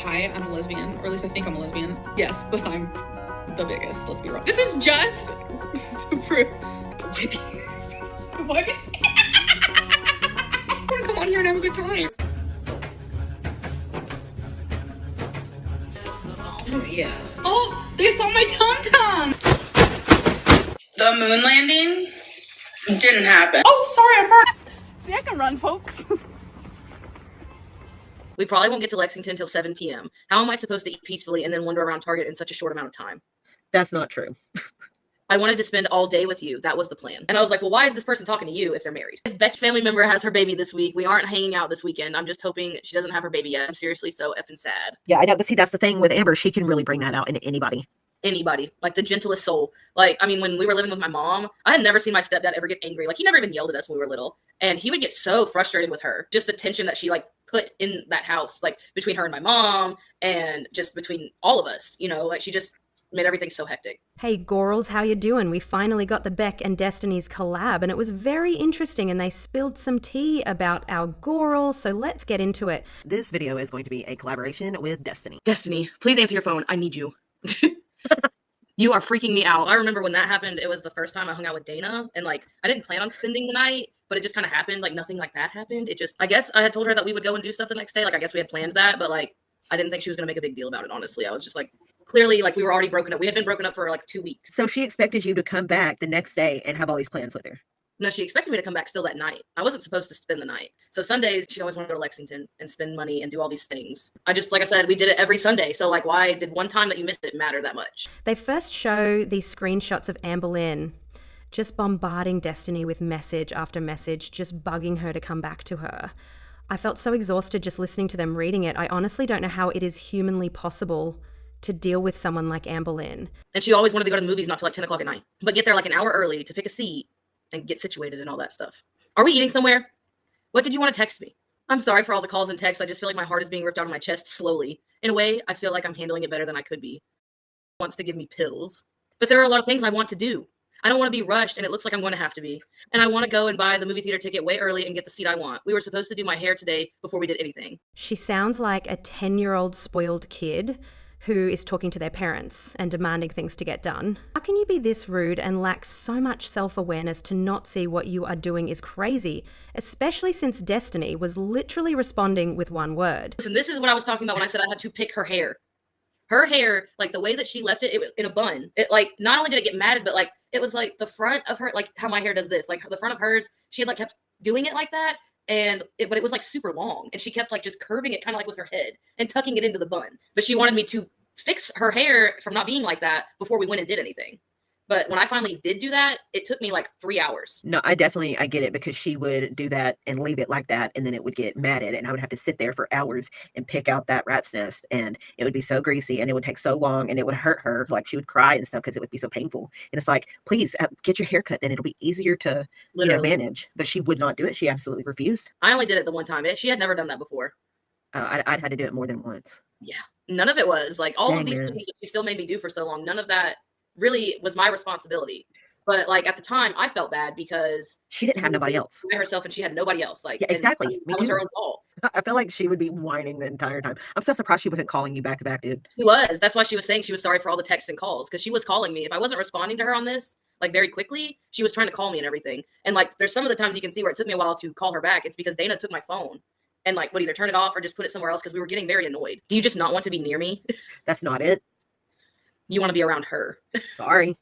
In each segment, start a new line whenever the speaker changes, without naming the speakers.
Hi, I'm a lesbian, or at least I think I'm a lesbian. Yes, but I'm the biggest, let's be wrong. This is just to prove. Wipe your come on here and have a good time. Oh, yeah. Oh, they saw my tum-tum! The moon landing didn't happen. Oh, sorry, I heard. See, I can run, folks.
We probably won't get to Lexington until 7 p.m. How am I supposed to eat peacefully and then wander around Target in such a short amount of time?
That's not true.
I wanted to spend all day with you. That was the plan. And I was like, well, why is this person talking to you if they're married? If Beck's family member has her baby this week, we aren't hanging out this weekend. I'm just hoping she doesn't have her baby yet. I'm seriously so effing sad.
Yeah, I know. But see, that's the thing with Amber. She can really bring that out into anybody.
Anybody, like the gentlest soul. Like, I mean, when we were living with my mom, I had never seen my stepdad ever get angry. Like, he never even yelled at us when we were little. And he would get so frustrated with her. Just the tension that she like put in that house, like between her and my mom and just between all of us, you know, like she just made everything so hectic.
Hey, Gorals, how you doing? We finally got the Beck and Destiny's collab, and it was very interesting, and they spilled some tea about our Gorals, so let's get into it.
This video is going to be a collaboration with Destiny.
Destiny, please answer your phone. I need you. You are freaking me out. I remember when that happened, it was the first time I hung out with Dana, and like I didn't plan on spending the night, but it just kind of happened. Like nothing like that happened. It just, I guess I had told her that we would go and do stuff the next day. Like I guess we had planned that, but like I didn't think she was gonna make a big deal about it, honestly. I was just like, clearly like we were already broken up. We had been broken up for like 2 weeks.
So she expected you to come back the next day and have all these plans with her.
No, she expected me to come back still that night. I wasn't supposed to spend the night. So Sundays, she always wanted to go to Lexington and spend money and do all these things. I just, like I said, we did it every Sunday. So like, why did one time that you missed it matter that much?
They first show these screenshots of Amberlynn just bombarding Destiny with message after message, just bugging her to come back to her. I felt so exhausted just listening to them reading it. I honestly don't know how it is humanly possible to deal with someone like Amberlynn.
And she always wanted to go to the movies not till like 10 o'clock at night, but get there like an hour early to pick a seat and get situated and all that stuff. Are we eating somewhere? What did you want to text me? I'm sorry for all the calls and texts. I just feel like my heart is being ripped out of my chest slowly. In a way, I feel like I'm handling it better than I could be. Wants to give me pills. But there are a lot of things I want to do. I don't want to be rushed, and it looks like I'm going to have to be. And I want to go and buy the movie theater ticket way early and get the seat I want. We were supposed to do my hair today before we did anything.
She sounds like a 10-year-old spoiled kid who is talking to their parents and demanding things to get done. How can you be this rude and lack so much self-awareness to not see what you are doing is crazy, especially since Destiny was literally responding with one word?
Listen, this is what I was talking about when I said I had to pick her hair. Her hair, like the way that she left it, it was in a bun. It like, not only did it get matted, but like, it was like the front of her, like how my hair does this, like the front of hers, she had like kept doing it like that. But it was like super long, and she kept like just curving it kind of like with her head and tucking it into the bun. But she wanted me to fix her hair from not being like that before we went and did anything. But when I finally did do that, it took me like 3 hours.
No, I get it, because she would do that and leave it like that, and then it would get matted, and I would have to sit there for hours and pick out that rat's nest, and it would be so greasy, and it would take so long, and it would hurt her. Like she would cry and stuff because it would be so painful. And it's like, please get your hair cut, then it'll be easier to manage. But she would not do it. She absolutely refused.
I only did it the one time. She had never done that before.
I'd had to do it more than once.
Yeah, none of it was like all
Dang,
of these
man.
things that she still made me do for so long. None of that really was my responsibility. But like at the time, I felt bad because
she didn't have nobody else.
By herself, and she had nobody else. Like,
yeah, exactly.
That was her own fault.
I feel like she would be whining the entire time. I'm so surprised she wasn't calling you back to back, dude.
She was. That's why she was saying she was sorry for all the texts and calls, because she was calling me. If I wasn't responding to her on this, like very quickly, she was trying to call me and everything. And like, there's some of the times you can see where it took me a while to call her back. It's because Dana took my phone and like would either turn it off or just put it somewhere else because we were getting very annoyed. Do you just not want to be near me?
That's not it.
You want to be around her.
Sorry.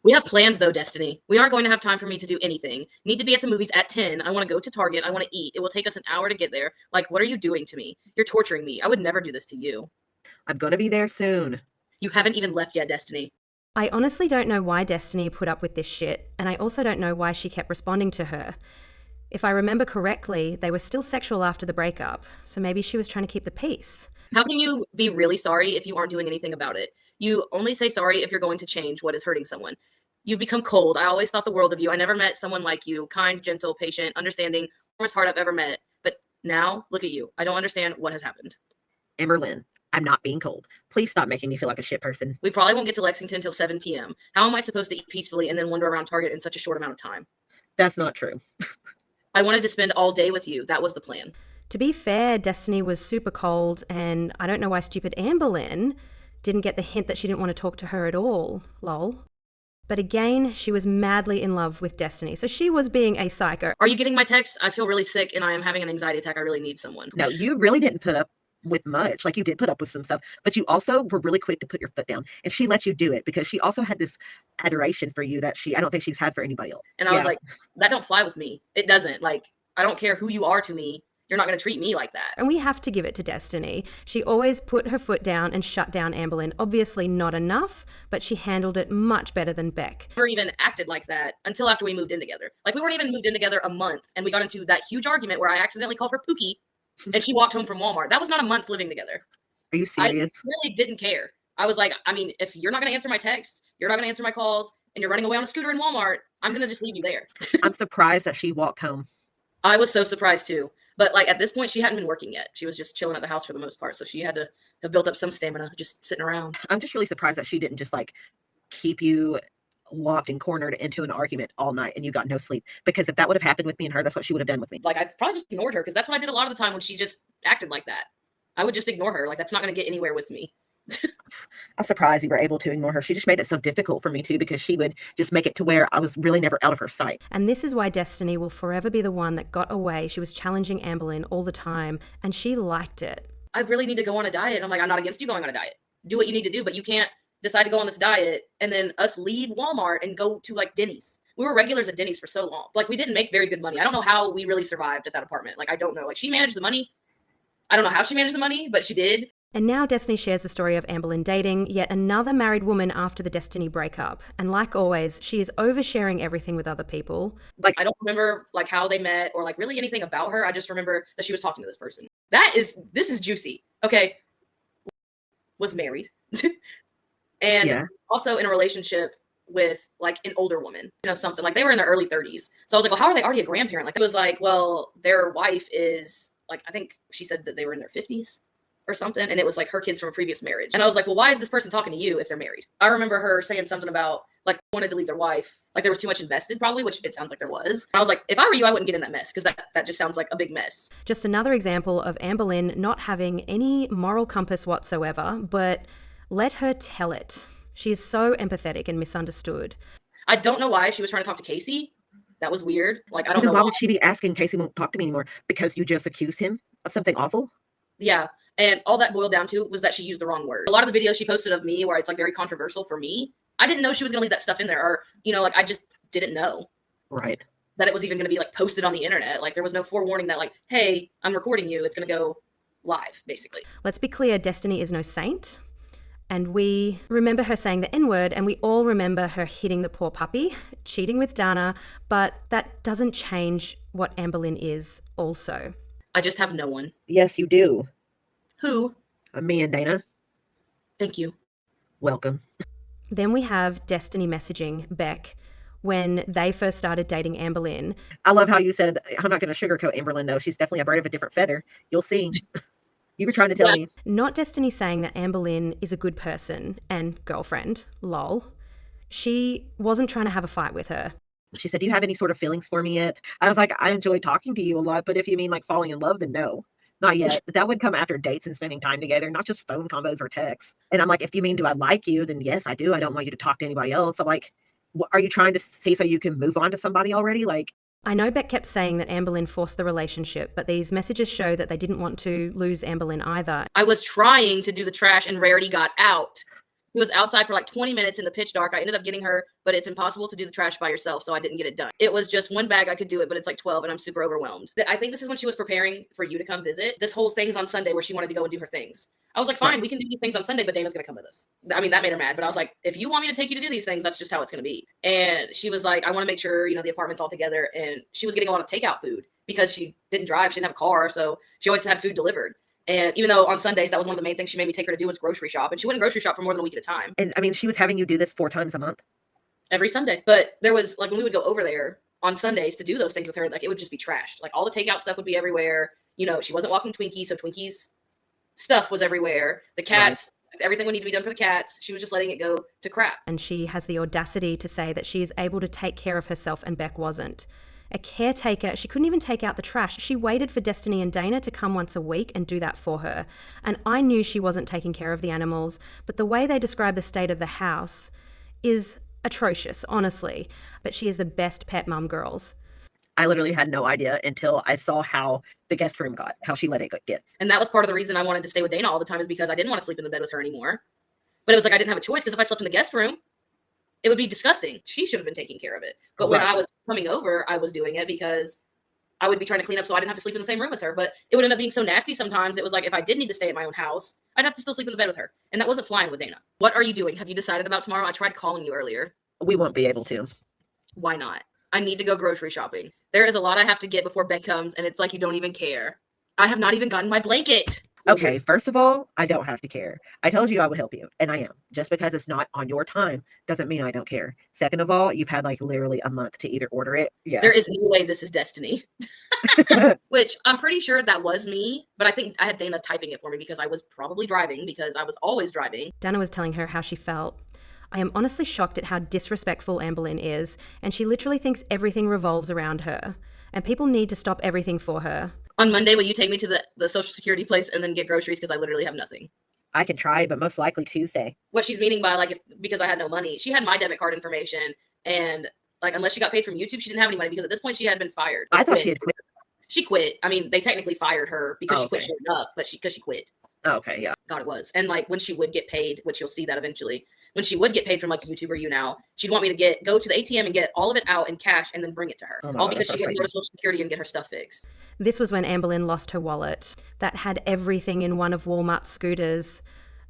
We have plans though, Destiny. We aren't going to have time for me to do anything. Need to be at the movies at 10. I want to go to Target. I want to eat. It will take us an hour to get there. Like, what are you doing to me? You're torturing me. I would never do this to you.
I'm going to be there soon.
You haven't even left yet, Destiny.
I honestly don't know why Destiny put up with this shit, and I also don't know why she kept responding to her. If I remember correctly, they were still sexual after the breakup, so maybe she was trying to keep the peace.
How can you be really sorry if you aren't doing anything about it? You only say sorry if you're going to change what is hurting someone. You've become cold. I always thought the world of you. I never met someone like you. Kind, gentle, patient, understanding, warmest heart I've ever met. But now, look at you. I don't understand what has happened.
Amberlynn, I'm not being cold. Please stop making me feel like a shit person.
We probably won't get to Lexington until 7 p.m. How am I supposed to eat peacefully and then wander around Target in such a short amount of time?
That's not true.
I wanted to spend all day with you. That was the plan.
To be fair, Destiny was super cold, and I don't know why stupid Amberlynn didn't get the hint that she didn't want to talk to her at all, lol. But again, she was madly in love with Destiny, so she was being a psycho.
Are you getting my text? I feel really sick and I am having an anxiety attack. I really need someone.
No, you really didn't put up with much. Like, you did put up with some stuff, but you also were really quick to put your foot down, and she let you do it because she also had this adoration for you that I don't think she's had for anybody else.
And I was like, that don't fly with me. It doesn't. Like, I don't care who you are to me. You're not going to treat me like that.
And we have to give it to Destiny. She always put her foot down and shut down Amberlynn. Obviously not enough, but she handled it much better than Beck.
Never even acted like that until after we moved in together. Like, we weren't even moved in together a month, and we got into that huge argument where I accidentally called her Pookie, and she walked home from Walmart. That was not a month living together.
Are you serious?
I really didn't care. I was like, I mean, if you're not going to answer my texts, you're not going to answer my calls, and you're running away on a scooter in Walmart, I'm going to just leave you there.
I'm surprised that she walked home.
I was so surprised too. But like, at this point, she hadn't been working yet. She was just chilling at the house for the most part. So she had to have built up some stamina just sitting around.
I'm just really surprised that she didn't just like keep you locked and cornered into an argument all night and you got no sleep. Because if that would have happened with me and her, that's what she would have done with me.
Like, I probably just ignored her, because that's what I did a lot of the time when she just acted like that. I would just ignore her. Like, that's not going to get anywhere with me.
I'm surprised you were able to ignore her. She just made it so difficult for me too, because she would just make it to where I was really never out of her sight.
And this is why Destiny will forever be the one that got away. She was challenging Amberlynn all the time, and she liked it.
I really need to go on a diet. I'm like, I'm not against you going on a diet. Do what you need to do, but you can't decide to go on this diet and then us leave Walmart and go to like Denny's. We were regulars at Denny's for so long. Like, we didn't make very good money. I don't know how we really survived at that apartment. Like, I don't know. Like, she managed the money. I don't know how she managed the money, but she did.
And now Destiny shares the story of Amberlynn dating yet another married woman after the Destiny breakup. And like always, she is oversharing everything with other people.
Like, I don't remember like how they met or like really anything about her. I just remember that she was talking to this person. This is juicy. Okay. Was married. And also in a relationship with like an older woman, something like they were in their early 30s. So I was like, well, how are they already a grandparent? Like, it was like, well, their wife is like, I think she said that they were in their 50s. Or something, and it was like her kids from a previous marriage. And I was like, well, why is this person talking to you if they're married? I remember her saying something about like wanted to leave their wife, like there was too much invested probably, which it sounds like there was. And I was like, if I were you, I wouldn't get in that mess, because that just sounds like a big mess.
Just another example of Amberlynn not having any moral compass whatsoever, but let her tell it. She is so empathetic and misunderstood.
I don't know why she was trying to talk to Casey. That was weird. Like, I don't know
why would she be asking Casey won't talk to me anymore? Because you just accused him of something awful?
Yeah. And all that boiled down to was that she used the wrong word. A lot of the videos she posted of me where it's like very controversial for me, I didn't know she was going to leave that stuff in there, or, like I just didn't know.
Right.
That it was even going to be like posted on the internet. Like, there was no forewarning that like, hey, I'm recording you. It's going to go live, basically.
Let's be clear, Destiny is no saint. And we remember her saying the N-word, and we all remember her hitting the poor puppy, cheating with Dana, but that doesn't change what Amberlynn is also.
I just have no one.
Yes, you do.
Who?
Me and Dana.
Thank you.
Welcome.
Then we have Destiny messaging Beck when they first started dating Amberlynn.
I love how you said, I'm not going to sugarcoat Amberlynn, though. She's definitely a bird of a different feather. You'll see. You were trying to tell me.
Not Destiny saying that Amberlynn is a good person and girlfriend. Lol. She wasn't trying to have a fight with her.
She said, do you have any sort of feelings for me yet? I was like, I enjoy talking to you a lot, but if you mean like falling in love, then no. Not yet. But that would come after dates and spending time together, not just phone combos or texts. And I'm like, if you mean, do I like you? Then yes, I do. I don't want you to talk to anybody else. I'm like, what, are you trying to see so you can move on to somebody already? Like,
I know Beck kept saying that Amberlynn forced the relationship, but these messages show that they didn't want to lose Amberlynn either.
I was trying to do the trash and Rarity got out. He was outside for like 20 minutes in the pitch dark. I ended up getting her, but it's impossible to do the trash by yourself, so I didn't get it done. It was just one bag I could do it, but it's like 12 and I'm super overwhelmed. I think this is when she was preparing for you to come visit. This whole thing's on Sunday where she wanted to go and do her things. I was like, fine, we can do these things on Sunday, but Dana's going to come with us. I mean, that made her mad, but I was like, if you want me to take you to do these things, that's just how it's going to be. And she was like, I want to make sure, the apartment's all together. And she was getting a lot of takeout food because she didn't drive. She didn't have a car. So she always had food delivered. And even though on Sundays, that was one of the main things she made me take her to do was grocery shop. And she wouldn't grocery shop for more than a week at a time.
And I mean, she was having you do this 4 times a month?
Every Sunday. But there was like, when we would go over there on Sundays to do those things with her, like it would just be trashed. Like all the takeout stuff would be everywhere. She wasn't walking Twinkies. So Twinkies stuff was everywhere. The cats, everything would need to be done for the cats. She was just letting it go to crap.
And she has the audacity to say that she is able to take care of herself and Beck wasn't. A caretaker, she couldn't even take out the trash. She waited for Destiny and Dana to come once a week and do that for her. And I knew she wasn't taking care of the animals, but the way they describe the state of the house is atrocious, honestly. But she is the best pet mum, girls.
I literally had no idea until I saw how the guest room got, how she let it get.
And that was part of the reason I wanted to stay with Dana all the time, is because I didn't want to sleep in the bed with her anymore. But it was like I didn't have a choice, because if I slept in the guest room, it would be disgusting. She should have been taking care of it. But when I was coming over, I was doing it because I would be trying to clean up so I didn't have to sleep in the same room as her. But it would end up being so nasty sometimes. It was like if I did need to stay at my own house, I'd have to still sleep in the bed with her. And that wasn't flying with Dana. What are you doing? Have you decided about tomorrow? I tried calling you earlier.
We won't be able to.
Why not? I need to go grocery shopping. There is a lot I have to get before Beck comes, and it's like you don't even care. I have not even gotten my blanket.
Okay, first of all, I don't have to care. I told you I would help you, and I am. Just because it's not on your time doesn't mean I don't care. Second of all, you've had like literally a month to either order it. Yeah.
There is no way this is destiny. Which I'm pretty sure that was me, but I think I had Dana typing it for me because I was probably driving, because I was always driving.
Dana was telling her how she felt. I am honestly shocked at how disrespectful Amberlynn is, and she literally thinks everything revolves around her, and people need to stop everything for her.
On Monday, will you take me to the Social Security place and then get groceries, because I literally have nothing?
I can try, but most likely Tuesday.
What she's meaning by, like, because I had no money, she had my debit card information, and like, unless she got paid from YouTube, she didn't have any money, because at this point she had been fired.
I thought she had quit.
She quit. I mean, they technically fired her because she quit showing up, but because she quit.
Oh, okay, yeah.
God, it was. And like when she would get paid, which you'll see that eventually, when she would get paid from like YouTube or YouNow, she'd want me to go to the ATM and get all of it out in cash and then bring it to her. All because she wouldn't go to Social Security and get her stuff fixed.
This was when Amberlynn lost her wallet that had everything in one of Walmart's scooters,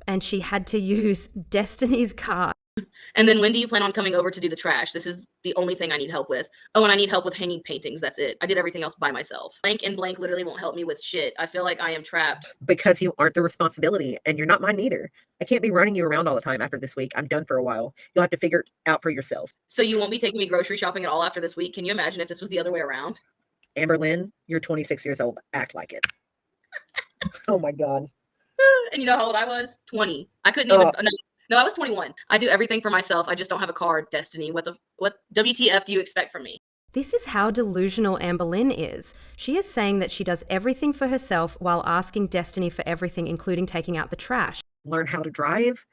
and she had to use Destiny's card.
And then when do you plan on coming over to do the trash? This is the only thing I need help with. Oh, and I need help with hanging paintings. That's it. I did everything else by myself. Blank and blank literally won't help me with shit. I feel like I am trapped.
Because you aren't the responsibility, and you're not mine either. I can't be running you around all the time after this week. I'm done for a while. You'll have to figure it out for yourself.
So you won't be taking me grocery shopping at all after this week? Can you imagine if this was the other way around?
Amberlynn, you're 26 years old. Act like it. Oh my God.
And you know how old I was? 20. I couldn't even... No, I was 21. I do everything for myself. I just don't have a card, Destiny. What WTF do you expect from me?
This is how delusional Amberlynn is. She is saying that she does everything for herself while asking Destiny for everything, including taking out the trash.
Learn how to drive.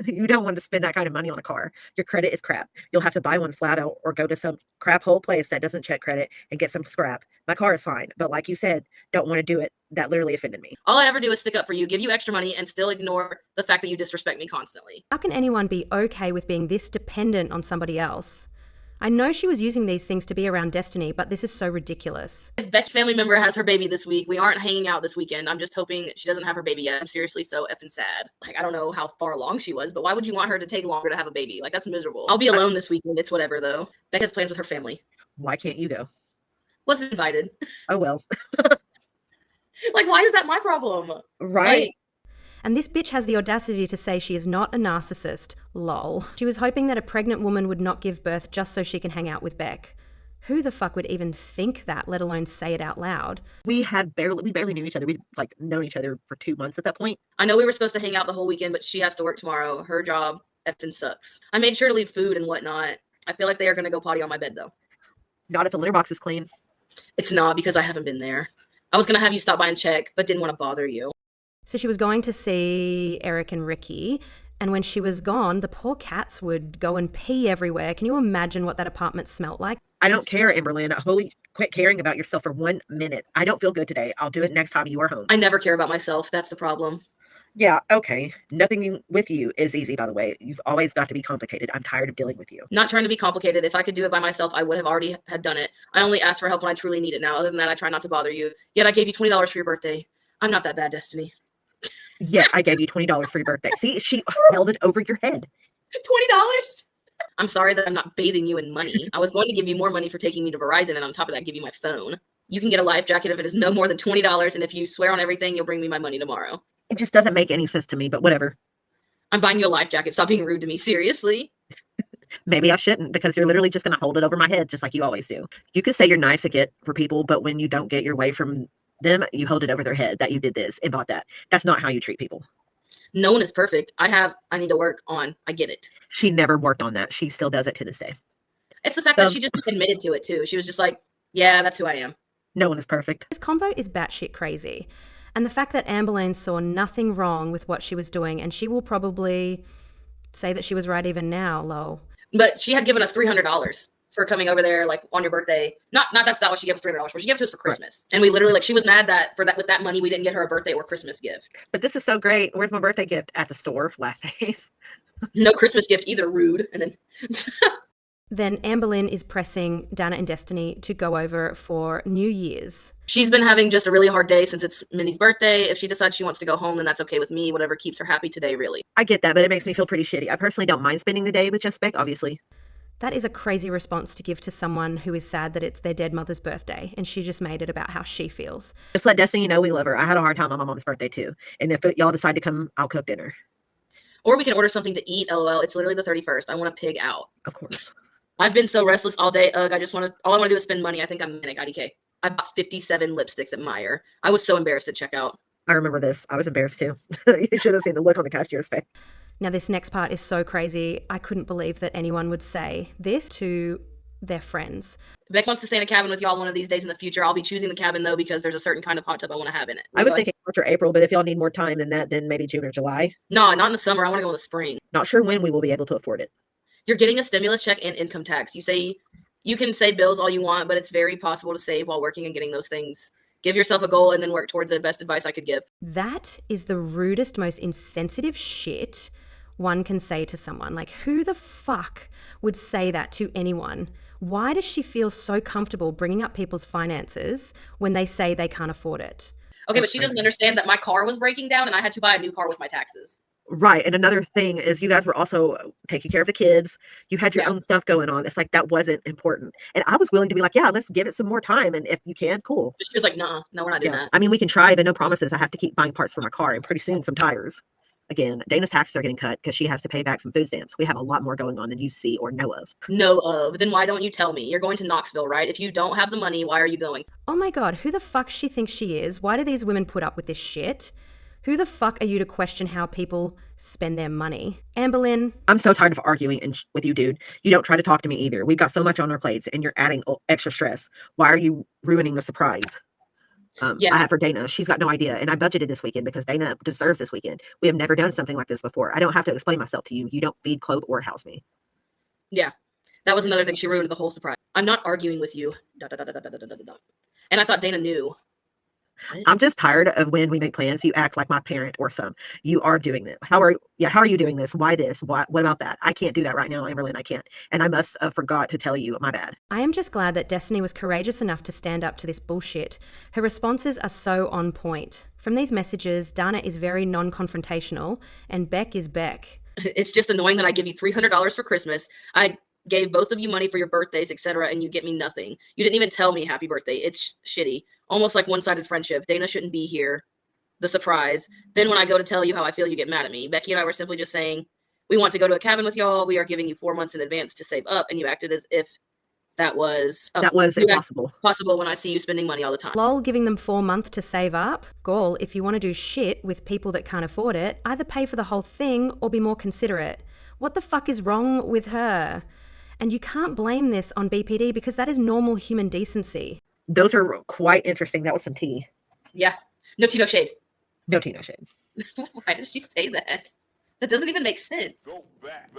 You don't want to spend that kind of money on a car. Your credit is crap. You'll have to buy one flat out or go to some crap hole place that doesn't check credit and get some scrap. My car is fine, but like you said, don't want to do it. That literally offended me.
All I ever do is stick up for you, give you extra money, and still ignore the fact that you disrespect me constantly.
How can anyone be okay with being this dependent on somebody else? I know she was using these things to be around Destiny, but this is so ridiculous.
If Beck's family member has her baby this week, we aren't hanging out this weekend. I'm just hoping she doesn't have her baby yet. I'm seriously so effing sad. Like, I don't know how far along she was, but why would you want her to take longer to have a baby? Like, that's miserable. I'll be alone this weekend. It's whatever, though. Beck has plans with her family.
Why can't you go?
Wasn't invited.
Oh, well.
Like, why is that my problem?
Right?
Like,
and this bitch has the audacity to say she is not a narcissist. Lol. She was hoping that a pregnant woman would not give birth just so she can hang out with Beck. Who the fuck would even think that, let alone say it out loud?
We barely knew each other. We'd like known each other for 2 months at that point.
I know we were supposed to hang out the whole weekend, but she has to work tomorrow. Her job effing sucks. I made sure to leave food and whatnot. I feel like they are going to go potty on my bed, though.
Not if the litter box is clean.
It's not, because I haven't been there. I was going to have you stop by and check, but didn't want to bother you.
So she was going to see Eric and Ricky, and when she was gone, the poor cats would go and pee everywhere. Can you imagine what that apartment smelled like?
I don't care, Amberlynn. Holy, quit caring about yourself for 1 minute. I don't feel good today. I'll do it next time you are home.
I never care about myself. That's the problem.
Yeah, okay. Nothing with you is easy, by the way. You've always got to be complicated. I'm tired of dealing with you.
Not trying to be complicated. If I could do it by myself, I would have already had done it. I only ask for help when I truly need it now. Other than that, I try not to bother you. Yet I gave you $20 for your birthday. I'm not that bad, Destiny.
Yeah, I gave you $20 for your birthday. See, she held it over your head.
$20? I'm sorry that I'm not bathing you in money. I was going to give you more money for taking me to Verizon, and on top of that, give you my phone. You can get a life jacket if it is no more than $20, and if you swear on everything, you'll bring me my money tomorrow.
It just doesn't make any sense to me, but whatever.
I'm buying you a life jacket. Stop being rude to me. Seriously.
Maybe I shouldn't, because you're literally just going to hold it over my head, just like you always do. You could say you're nice to get for people, but when you don't get your way from them, you hold it over their head that you did this and bought that. That's not how you treat people.
No one is perfect. I need to work on. I get it.
She never worked on that. She still does it to this day.
It's the fact that she just admitted to it too. She was just like, Yeah, that's who I am.
No one is perfect.
This convo is batshit crazy. And the fact that Amberlynn saw nothing wrong with what she was doing, and she will probably say that she was right even now, lol.
But she had given us $300 for coming over there, like on your birthday. Not that's not what she gave us $300 for. She gave it to us for Christmas. And we literally, like, she was mad that with that money, we didn't get her a birthday or Christmas gift.
But this is so great. Where's my birthday gift? At the store. Laugh face.
No Christmas gift either, rude. And then
Then Amberlynn is pressing Dana and Destiny to go over for New Year's.
she's been having just a really hard day since it's Minnie's birthday. If she decides she wants to go home, then that's okay with me. Whatever keeps her happy today, really.
I get that, but it makes me feel pretty shitty. I personally don't mind spending the day with Jess Beck, obviously.
That is a crazy response to give to someone who is sad that it's their dead mother's birthday, and she just made it about how she feels.
Just let Destiny know we love her. I had a hard time on my mom's birthday too. And if y'all decide to come, I'll cook dinner.
Or we can order something to eat, LOL. It's literally the 31st. I want to pig out.
Of course.
I've been so restless all day. Ugh, all I want to do is spend money. I think I'm manic, IDK. I bought 57 lipsticks at Meijer. I was so embarrassed at checkout.
I remember this. I was embarrassed too. You should have seen the look on the cashier's face.
Now, this next part is so crazy. I couldn't believe that anyone would say this to their friends.
Beck wants to stay in a cabin with y'all one of these days in the future. I'll be choosing the cabin, though, because there's a certain kind of hot tub I want to have in it.
I was thinking March or April, but if y'all need more time than that, then maybe June or July.
No, not in the summer. I want to go in the spring.
Not sure when we will be able to afford it.
You're getting a stimulus check and income tax. You can say bills all you want, but it's very possible to save while working and getting those things. Give yourself a goal and then work towards it. Best advice I could give.
That is the rudest, most insensitive shit one can say to someone. Like, who the fuck would say that to anyone? Why does she feel so comfortable bringing up people's finances when they say they can't afford it?
Okay, but she doesn't understand that my car was breaking down and I had to buy a new car with my taxes.
Right. And another thing is you guys were also taking care of the kids. You had your own stuff going on. It's like that wasn't important. And I was willing to be like, yeah, let's give it some more time. And if you can, cool.
But she was like, nah, no, we're not doing that.
I mean, we can try, but no promises. I have to keep buying parts for my car and pretty soon some tires. Again, Dana's taxes are getting cut because she has to pay back some food stamps. We have a lot more going on than you see or know of.
Then why don't you tell me? You're going to Knoxville, right? If you don't have the money, why are you going?
Oh my God, who the fuck she thinks she is? Why do these women put up with this shit? Who the fuck are you to question how people spend their money? Amberlynn.
I'm so tired of arguing with you, dude. You don't try to talk to me either. We've got so much on our plates and you're adding extra stress. Why are you ruining the surprise? I have for Dana. She's got no idea. And I budgeted this weekend because Dana deserves this weekend. We have never done something like this before. I don't have to explain myself to you. You don't feed, clothe, or house me.
Yeah. That was another thing. She ruined the whole surprise. I'm not arguing with you. And I thought Dana knew.
I'm just tired of when we make plans, you act like my parent or some. You are doing this. How are you doing this? Why this? What about that? I can't do that right now, Amberlynn. I can't. And I must have forgot to tell you. My bad.
I am just glad that Destiny was courageous enough to stand up to this bullshit. Her responses are so on point. From these messages, Dana is very non-confrontational and Beck is Beck.
It's just annoying that I give you $300 for Christmas. I gave both of you money for your birthdays, etc., and you get me nothing. You didn't even tell me happy birthday. It's shitty. Almost like one-sided friendship. Dana shouldn't be here. The surprise. Then when I go to tell you how I feel, you get mad at me. Becky and I were simply just saying, we want to go to a cabin with y'all. We are giving you 4 months in advance to save up. And you acted as if that was
impossible.
Possible when I see you spending money all the time.
Lol, giving them 4 months to save up? Gall, if you want to do shit with people that can't afford it, either pay for the whole thing or be more considerate. What the fuck is wrong with her? And you can't blame this on BPD because that is normal human decency.
Those are quite interesting. That was some tea.
Yeah. No tea, no shade.
No tea, no shade.
Why does she say that? That doesn't even make sense.
Go back.